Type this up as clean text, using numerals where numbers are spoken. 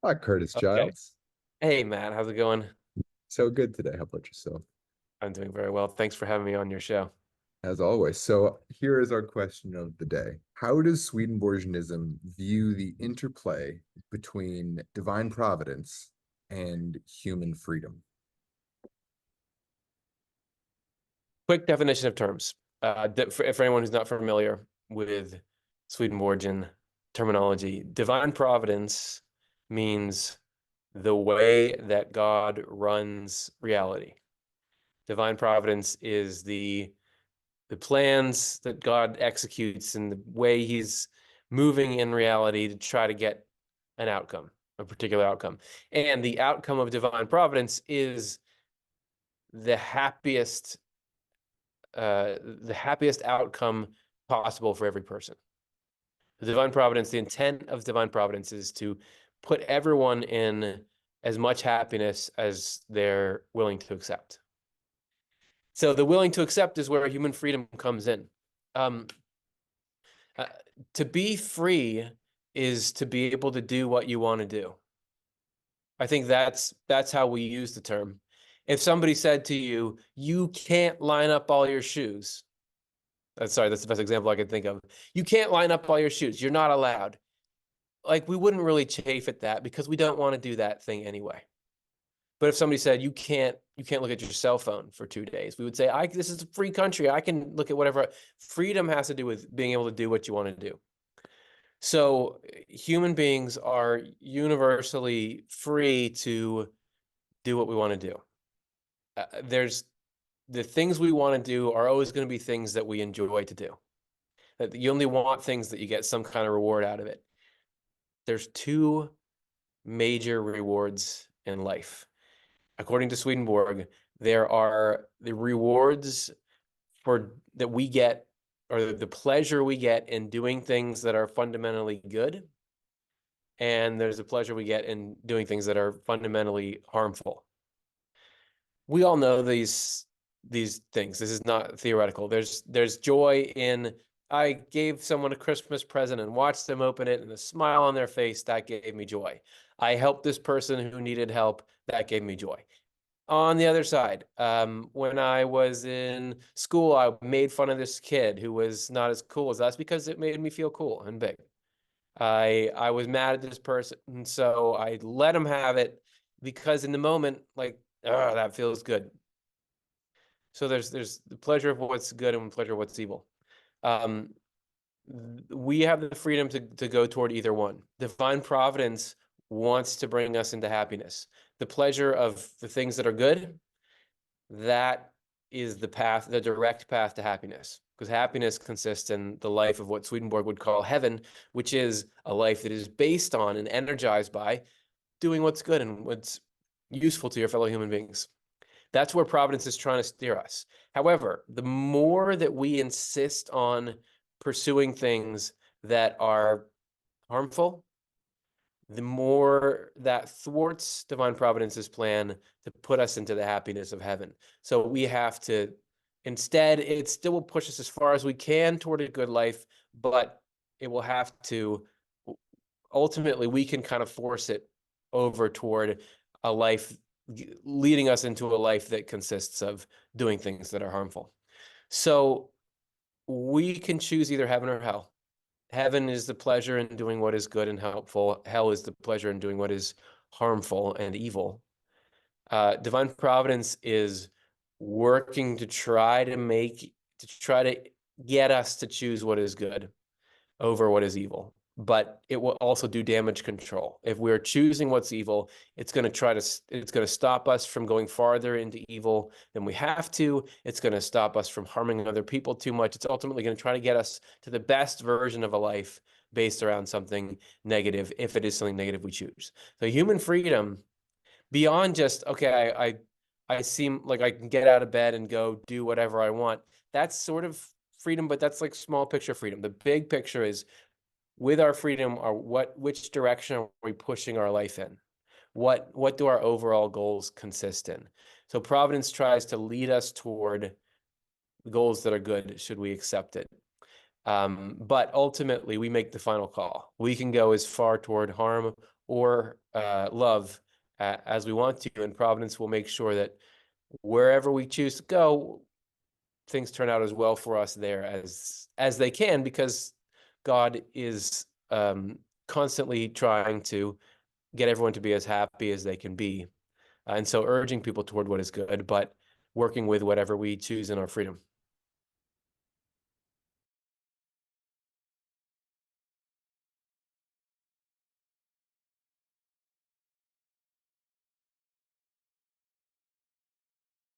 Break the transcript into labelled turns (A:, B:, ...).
A: Hi, Curtis
B: Okay.
A: Giles.
B: Hey, Matt, how's it going?
A: So good today. How about yourself?
B: I'm doing very well. Thanks for having me on your show.
A: As always. So here is our question of the day. How does Swedenborgianism view the interplay between divine providence and human freedom?
B: Quick definition of terms. For anyone who's not familiar with Swedenborgian terminology, divine providence means the way that God runs reality. Divine providence is the plans that God executes and the way he's moving in reality to try to get an outcome, a particular outcome. And the outcome of divine providence is the happiest the happiest outcome possible for every person. The divine providence, the intent of divine providence is to put everyone in as much happiness as they're willing to accept. So the willing to accept is where human freedom comes in. Um, uh, to be free is to be able to do what you want to do. I think that's how we use the term. If somebody said to you, "You can't line up all your shoes," sorry, that's the best example I can think of. You can't line up all your shoes. You're not allowed. Like we wouldn't really chafe at that because we don't want to do that thing anyway. But if somebody said you can't look at your cell phone for 2 days, we would say, "I this is a free country. I can look at whatever." Freedom has to do with being able to do what you want to do. So human beings are universally free to do what we want to do. There's the things we want to do are always going to be things that we enjoy to do. That you only want things that you get some kind of reward out of it. There's two major rewards in life. According to Swedenborg, there are the rewards for that we get or the pleasure we get in doing things that are fundamentally good, and there's a pleasure we get in doing things that are fundamentally harmful. We all know these things. This is not theoretical. There's joy in I gave someone a Christmas present and watched them open it and a smile on their face, that gave me joy. I helped this person who needed help, that gave me joy. On the other side, when I was in school, I made fun of this kid who was not as cool as us because it made me feel cool and big. I was mad at this person, and so I let him have it because in the moment, like, oh, that feels good. So there's the pleasure of what's good and the pleasure of what's evil. Um, we have the freedom to go toward either one. Divine providence wants to bring us into happiness. The pleasure of the things that are good, that is the path, the direct path to happiness. Because happiness consists in the life of what Swedenborg would call heaven, which is a life that is based on and energized by doing what's good and what's useful to your fellow human beings. That's where Providence is trying to steer us. However, the more that we insist on pursuing things that are harmful, the more that thwarts divine providence's plan to put us into the happiness of heaven. So we have to, instead, it still will push us as far as we can toward a good life, but it will have to, ultimately, we can kind of force it over toward a life, leading us into a life that consists of doing things that are harmful. So we can choose either heaven or hell. Heaven is the pleasure in doing what is good and helpful. Hell is the pleasure in doing what is harmful and evil. Divine providence is working to try to get us to choose what is good over what is evil. But it will also do damage control. If we're choosing what's evil, it's going to stop us from going farther into evil than we have to. It's going to stop us from harming other people too much. It's ultimately going to try to get us to the best version of a life based around something negative, if it is something negative we choose. So human freedom, beyond just, okay, I seem like I can get out of bed and go do whatever I want. That's sort of freedom, but that's like small picture freedom. The big picture is, with our freedom, are which direction are we pushing our life in? What do our overall goals consist in? So Providence tries to lead us toward goals that are good, should we accept it. But ultimately, we make the final call. We can go as far toward harm or love as we want to, and Providence will make sure that wherever we choose to go, things turn out as well for us there as they can, because God is constantly trying to get everyone to be as happy as they can be. And so urging people toward what is good, but working with whatever we choose in our freedom.